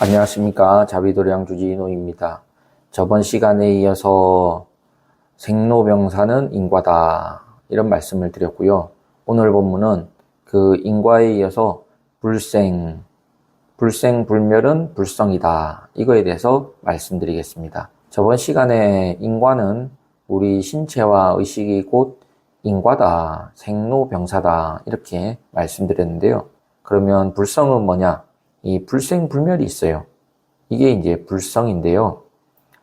안녕하십니까. 자비도량 주지노입니다. 저번 시간에 이어서 생로병사는 인과다 이런 말씀을 드렸고요. 오늘 본문은 그 인과에 이어서 불생불멸은 불성이다 이거에 대해서 말씀드리겠습니다. 저번 시간에 인과는 우리 신체와 의식이 곧 인과다, 생로병사다 이렇게 말씀드렸는데요. 그러면 불성은 뭐냐? 이 불생불멸이 있어요. 이게 이제 불성인데요.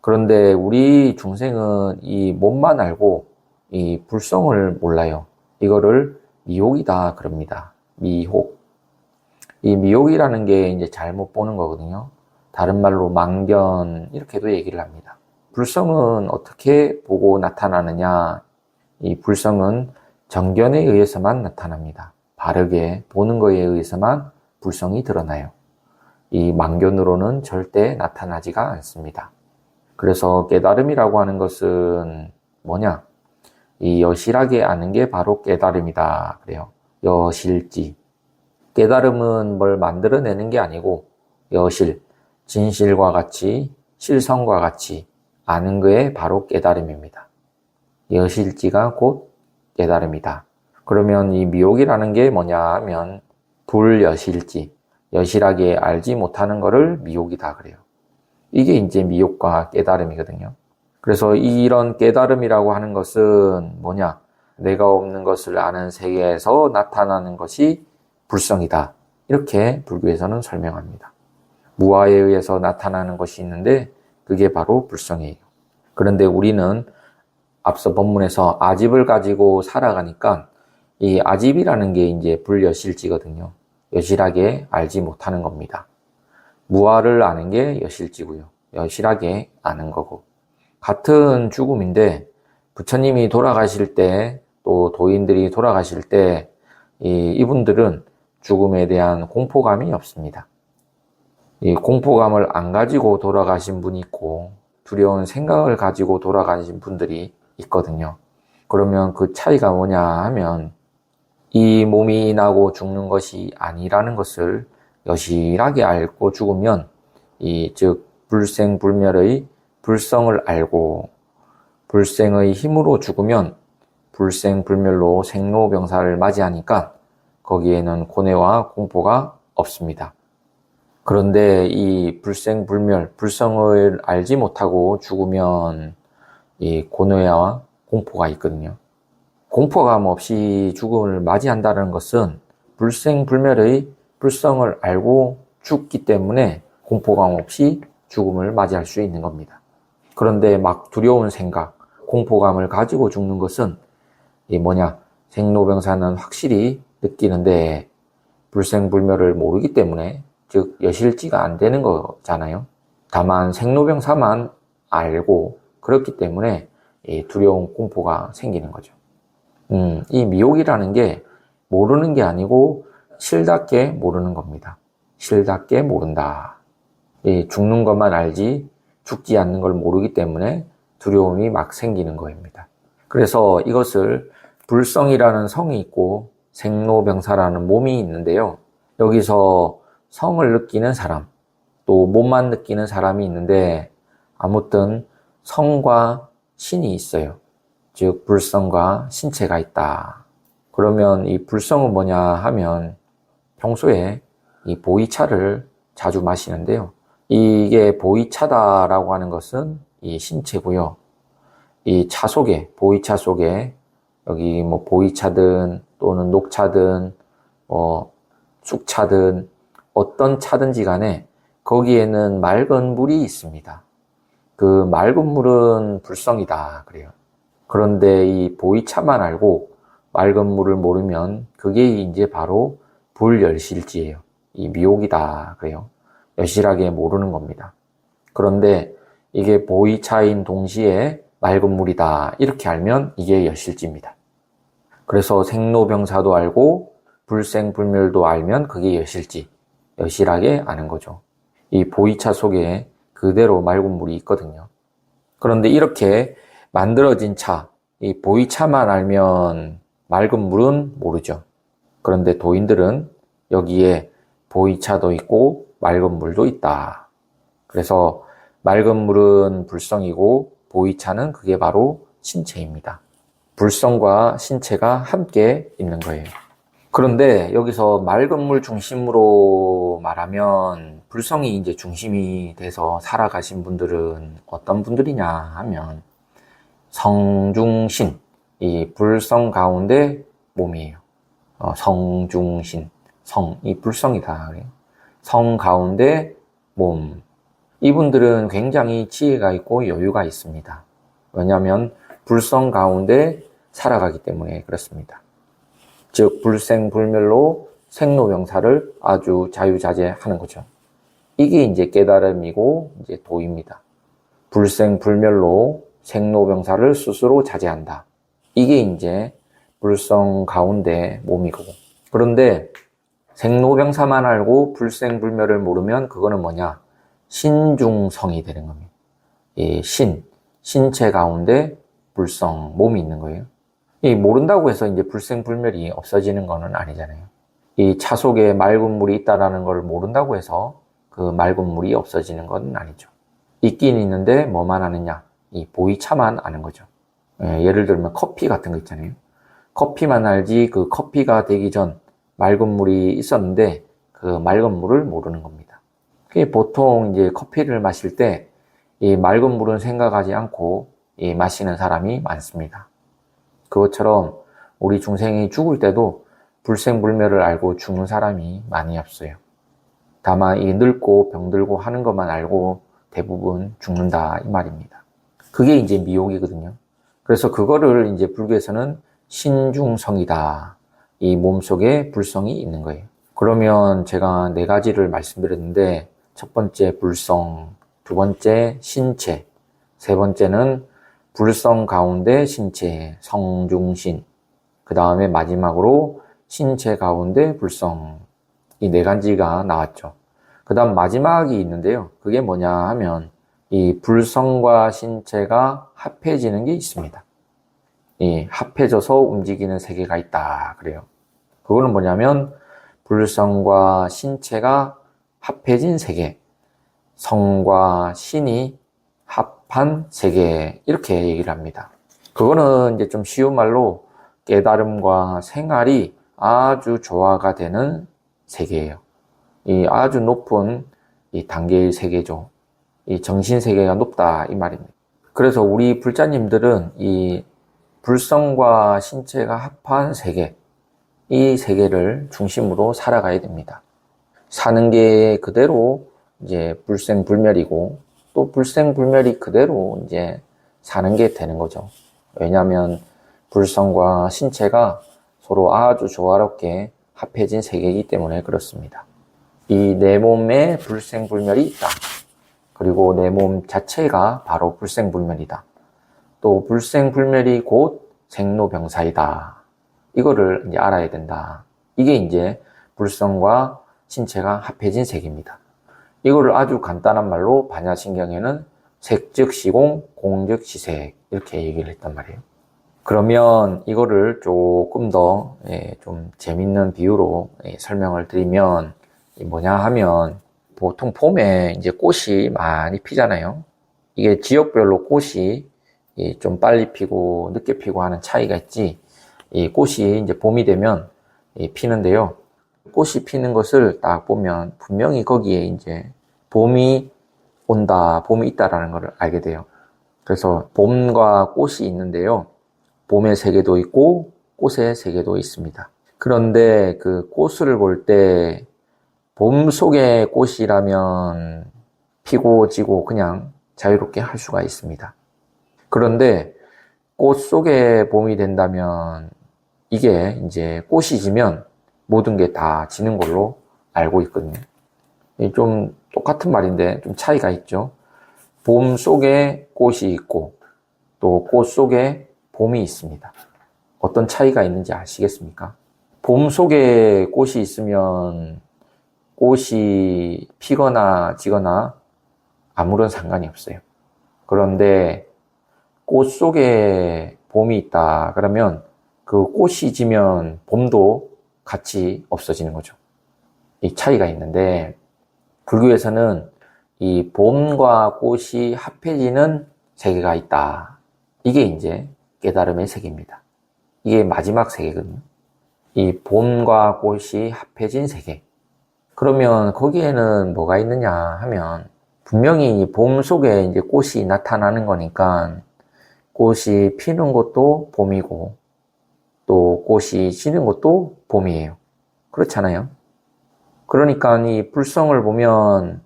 그런데 우리 중생은 이 몸만 알고 이 불성을 몰라요. 이거를 미혹이다 그럽니다. 미혹. 이 미혹이라는 게 이제 잘못 보는 거거든요. 다른 말로 망견 이렇게도 얘기를 합니다. 불성은 어떻게 보고 나타나느냐? 이 불성은 정견에 의해서만 나타납니다. 바르게 보는 거에 의해서만 불성이 드러나요. 이 망견으로는 절대 나타나지가 않습니다. 그래서 깨달음이라고 하는 것은 뭐냐? 이 여실하게 아는 게 바로 깨달음이다 그래요. 여실지. 깨달음은 뭘 만들어내는 게 아니고 여실, 진실과 같이 실성과 같이 아는 거에 바로 깨달음입니다. 여실지가 곧 깨달음이다. 그러면 이 미혹이라는 게 뭐냐 하면 불여실지, 여실하게 알지 못하는 것을 미혹이다 그래요. 이게 이제 미혹과 깨달음이거든요. 그래서 이런 깨달음이라고 하는 것은 뭐냐? 내가 없는 것을 아는 세계에서 나타나는 것이 불성이다. 이렇게 불교에서는 설명합니다. 무아에 의해서 나타나는 것이 있는데 그게 바로 불성이에요. 그런데 우리는 앞서 본문에서 아집을 가지고 살아가니까 이 아집이라는 게 이제 불여실지거든요. 여실하게 알지 못하는 겁니다. 무아를 아는 게 여실지고요. 여실하게 아는 거고. 같은 죽음인데 부처님이 돌아가실 때 또 도인들이 돌아가실 때 이분들은 죽음에 대한 공포감이 없습니다. 이 공포감을 안 가지고 돌아가신 분이 있고 두려운 생각을 가지고 돌아가신 분들이 있거든요. 그러면 그 차이가 뭐냐 하면 이 몸이 나고 죽는 것이 아니라는 것을 여실하게 알고 죽으면 즉 불생불멸의 불성을 알고 불생의 힘으로 죽으면 불생불멸로 생로병사를 맞이하니까 거기에는 고뇌와 공포가 없습니다. 그런데 이 불생불멸, 불성을 알지 못하고 죽으면 이 고뇌와 공포가 있거든요. 공포감 없이 죽음을 맞이한다는 것은 불생불멸의 불성을 알고 죽기 때문에 공포감 없이 죽음을 맞이할 수 있는 겁니다. 그런데 막 두려운 생각, 공포감을 가지고 죽는 것은 생로병사는 확실히 느끼는데 불생불멸을 모르기 때문에 즉 여실지가 안 되는 거잖아요. 다만 생로병사만 알고 그렇기 때문에 두려운 공포가 생기는 거죠. 이 미혹이라는 게 모르는 게 아니고 실답게 모르는 겁니다. 실답게 모른다. 죽는 것만 알지 죽지 않는 걸 모르기 때문에 두려움이 막 생기는 겁니다. 그래서 이것을 불성이라는 성이 있고 생로병사라는 몸이 있는데요. 여기서 성을 느끼는 사람, 또 몸만 느끼는 사람이 있는데 아무튼 성과 신이 있어요. 즉 불성과 신체가 있다. 그러면 이 불성은 뭐냐 하면 평소에 이 보이차를 자주 마시는데요. 이게 보이차다라고 하는 것은 이 신체고요. 이 차 속에, 보이차 속에 여기 보이차든 또는 녹차든 쑥차든 어떤 차든지 간에 거기에는 맑은 물이 있습니다. 그 맑은 물은 불성이다 그래요. 그런데 이 보이차만 알고 맑은 물을 모르면 그게 이제 바로 불여실지예요. 이 미혹이다 그래요. 여실하게 모르는 겁니다. 그런데 이게 보이차인 동시에 맑은 물이다 이렇게 알면 이게 여실지입니다. 그래서 생로병사도 알고 불생불멸도 알면 그게 여실지, 여실하게 아는 거죠. 이 보이차 속에 그대로 맑은 물이 있거든요. 그런데 이렇게 만들어진 차, 이 보이차만 알면 맑은 물은 모르죠. 그런데 도인들은 여기에 보이차도 있고 맑은 물도 있다. 그래서 맑은 물은 불성이고 보이차는 그게 바로 신체입니다. 불성과 신체가 함께 있는 거예요. 그런데 여기서 맑은 물 중심으로 말하면 불성이 이제 중심이 돼서 살아가신 분들은 어떤 분들이냐 하면 성중신, 이 불성 가운데 몸이에요. 성중신, 성이 불성이다. 성 가운데 몸. 이분들은 굉장히 지혜가 있고 여유가 있습니다. 왜냐하면 불성 가운데 살아가기 때문에 그렇습니다. 즉 불생불멸로 생로병사를 아주 자유자재하는 거죠. 이게 이제 깨달음이고 이제 도입니다. 불생불멸로 생로병사를 스스로 자제한다. 이게 이제 불성 가운데 몸이고. 그런데 생로병사만 알고 불생불멸을 모르면 그거는 뭐냐? 신중성이 되는 겁니다. 이 신체 가운데 불성, 몸이 있는 거예요. 이 모른다고 해서 이제 불생불멸이 없어지는 거는 아니잖아요. 이 차 속에 맑은 물이 있다라는 걸 모른다고 해서 그 맑은 물이 없어지는 건 아니죠. 있긴 있는데 뭐만 아느냐? 이 보이차만 아는 거죠. 예를 들면 커피 같은 거 있잖아요. 커피만 알지 그 커피가 되기 전 맑은 물이 있었는데 그 맑은 물을 모르는 겁니다. 그게 보통 이제 커피를 마실 때 이 맑은 물은 생각하지 않고 이 마시는 사람이 많습니다. 그것처럼 우리 중생이 죽을 때도 불생불멸을 알고 죽는 사람이 많이 없어요. 다만 이 늙고 병들고 하는 것만 알고 대부분 죽는다 이 말입니다. 그게 이제 미혹이거든요. 그래서 그거를 이제 불교에서는 신중성이다. 이 몸속에 불성이 있는 거예요. 그러면 제가 4가지를 말씀드렸는데 첫 번째 불성, 두 번째 신체, 세 번째는 불성 가운데 신체, 성중신, 그 다음에 마지막으로 신체 가운데 불성, 이 4가지가 나왔죠. 그 다음 마지막이 있는데요. 그게 뭐냐 하면 이 불성과 신체가 합해지는 게 있습니다. 이 합해져서 움직이는 세계가 있다 그래요. 그거는 뭐냐면 불성과 신체가 합해진 세계, 성과 신이 합한 세계 이렇게 얘기를 합니다. 그거는 이제 좀 쉬운 말로 깨달음과 생활이 아주 조화가 되는 세계예요. 이 아주 높은 이 단계의 세계죠. 이 정신 세계가 높다 이 말입니다. 그래서 우리 불자님들은 이 불성과 신체가 합한 세계, 이 세계를 중심으로 살아가야 됩니다. 사는 게 그대로 이제 불생불멸이고 또 불생불멸이 그대로 이제 사는 게 되는 거죠. 왜냐하면 불성과 신체가 서로 아주 조화롭게 합해진 세계이기 때문에 그렇습니다. 이 내 몸에 불생불멸이 있다. 그리고 내 몸 자체가 바로 불생불멸이다. 또 불생불멸이 곧 생로병사이다. 이거를 이제 알아야 된다. 이게 이제 불성과 신체가 합해진 세계입니다. 이거를 아주 간단한 말로 반야신경에는 색즉 시공, 공즉 시색 이렇게 얘기를 했단 말이에요. 그러면 이거를 조금 더 좀 재밌는 비유로 설명을 드리면 뭐냐 하면 보통 봄에 이제 꽃이 많이 피잖아요. 이게 지역별로 꽃이 좀 빨리 피고 늦게 피고 하는 차이가 있지. 이 꽃이 이제 봄이 되면 피는데요. 꽃이 피는 것을 딱 보면 분명히 거기에 이제 봄이 온다, 봄이 있다라는 걸 알게 돼요. 그래서 봄과 꽃이 있는데요. 봄의 세계도 있고 꽃의 세계도 있습니다. 그런데 그 꽃을 볼 때 봄 속의 꽃이라면 피고 지고 그냥 자유롭게 할 수가 있습니다. 그런데 꽃 속에 봄이 된다면 이게 이제 꽃이 지면 모든 게 다 지는 걸로 알고 있거든요. 좀 똑같은 말인데 좀 차이가 있죠. 봄 속에 꽃이 있고 또 꽃 속에 봄이 있습니다. 어떤 차이가 있는지 아시겠습니까? 봄 속에 꽃이 있으면 꽃이 피거나 지거나 아무런 상관이 없어요. 그런데 꽃 속에 봄이 있다 그러면 그 꽃이 지면 봄도 같이 없어지는 거죠. 이 차이가 있는데 불교에서는 이 봄과 꽃이 합해지는 세계가 있다. 이게 이제 깨달음의 세계입니다. 이게 마지막 세계거든요. 이 봄과 꽃이 합해진 세계. 그러면 거기에는 뭐가 있느냐 하면 분명히 봄 속에 이제 꽃이 나타나는 거니까 꽃이 피는 것도 봄이고 또 꽃이 지는 것도 봄이에요. 그렇잖아요. 그러니까 이 불성을 보면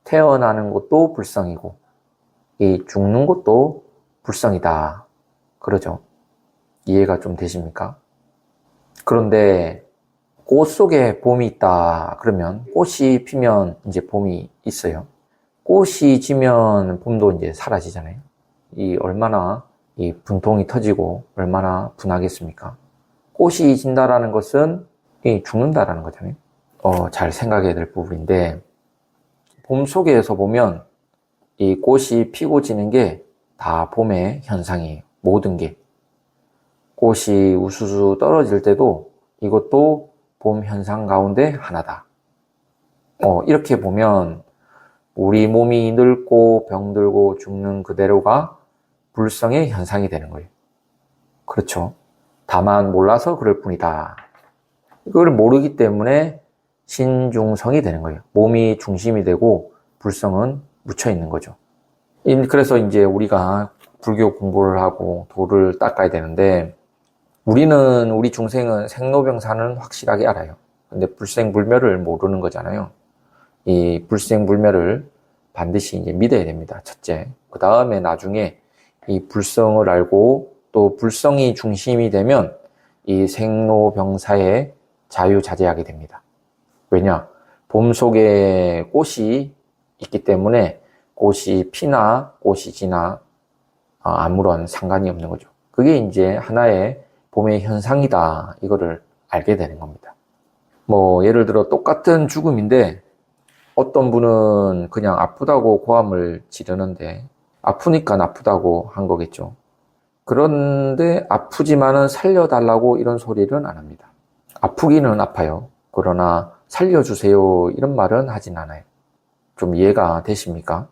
태어나는 것도 불성이고 이 죽는 것도 불성이다. 그러죠. 이해가 좀 되십니까? 그런데 꽃 속에 봄이 있다. 그러면 꽃이 피면 이제 봄이 있어요. 꽃이 지면 봄도 이제 사라지잖아요. 이 얼마나 이 분통이 터지고 얼마나 분하겠습니까? 꽃이 진다라는 것은 이 죽는다라는 거잖아요. 잘 생각해야 될 부분인데 봄 속에서 보면 이 꽃이 피고 지는 게 다 봄의 현상이에요. 모든 게. 꽃이 우수수 떨어질 때도 이것도 봄 현상 가운데 하나다. 이렇게 보면 우리 몸이 늙고 병들고 죽는 그대로가 불성의 현상이 되는 거예요. 그렇죠. 다만 몰라서 그럴 뿐이다. 이걸 모르기 때문에 신중성이 되는 거예요. 몸이 중심이 되고 불성은 묻혀 있는 거죠. 그래서 이제 우리가 불교 공부를 하고 도를 닦아야 되는데 우리 중생은 생로병사는 확실하게 알아요. 근데 불생불멸을 모르는 거잖아요. 이 불생불멸을 반드시 이제 믿어야 됩니다. 첫째. 그 다음에 나중에 이 불성을 알고 또 불성이 중심이 되면 이 생로병사에 자유자재하게 됩니다. 왜냐? 봄 속에 꽃이 있기 때문에 꽃이 피나 꽃이 지나 아무런 상관이 없는 거죠. 그게 이제 하나의 봄의 현상이다. 이거를 알게 되는 겁니다. 예를 들어 똑같은 죽음인데 어떤 분은 그냥 아프다고 고함을 지르는데 아프니까 아프다고 한 거겠죠. 그런데 아프지만은 살려달라고 이런 소리는 안 합니다. 아프기는 아파요. 그러나 살려주세요 이런 말은 하진 않아요. 좀 이해가 되십니까?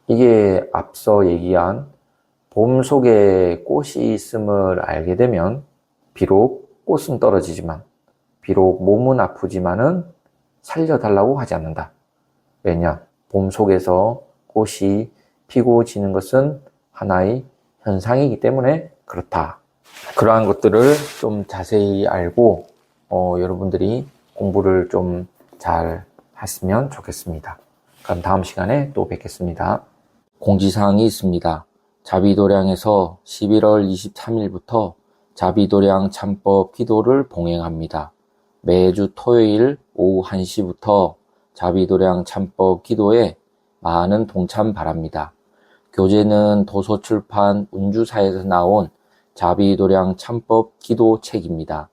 이게 앞서 얘기한 봄 속에 꽃이 있음을 알게 되면 비록 꽃은 떨어지지만 비록 몸은 아프지만은 살려달라고 하지 않는다. 왜냐? 봄 속에서 꽃이 피고 지는 것은 하나의 현상이기 때문에 그렇다. 그러한 것들을 좀 자세히 알고 여러분들이 공부를 좀 잘 했으면 좋겠습니다. 그럼 다음 시간에 또 뵙겠습니다. 공지사항이 있습니다. 자비도량에서 11월 23일부터 자비도량 참법 기도를 봉행합니다. 매주 토요일 오후 1시부터 자비도량 참법 기도에 많은 동참 바랍니다. 교재는 도서출판 운주사에서 나온 자비도량 참법 기도 책입니다.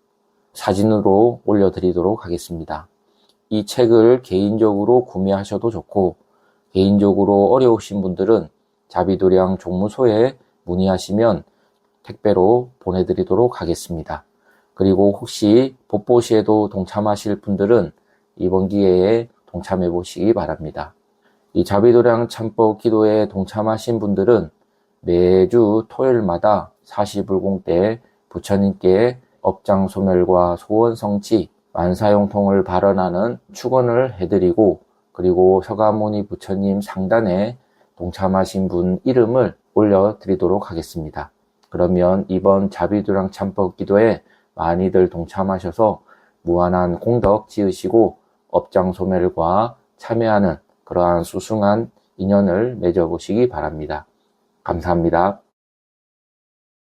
사진으로 올려드리도록 하겠습니다. 이 책을 개인적으로 구매하셔도 좋고 개인적으로 어려우신 분들은 자비도량 종무소에 문의하시면 택배로 보내드리도록 하겠습니다. 그리고 혹시 법보시에도 동참하실 분들은 이번 기회에 동참해 보시기 바랍니다. 이 자비도량 참법 기도에 동참하신 분들은 매주 토요일마다 사시불공 때 부처님께 업장 소멸과 소원 성취, 만사형통을 발언하는 축원을 해드리고 그리고 서가모니 부처님 상단에 동참하신 분 이름을 올려드리도록 하겠습니다. 그러면 이번 자비도량 참법 기도에 많이들 동참하셔서 무한한 공덕 지으시고 업장 소멸과 참여하는 그러한 수승한 인연을 맺어보시기 바랍니다. 감사합니다.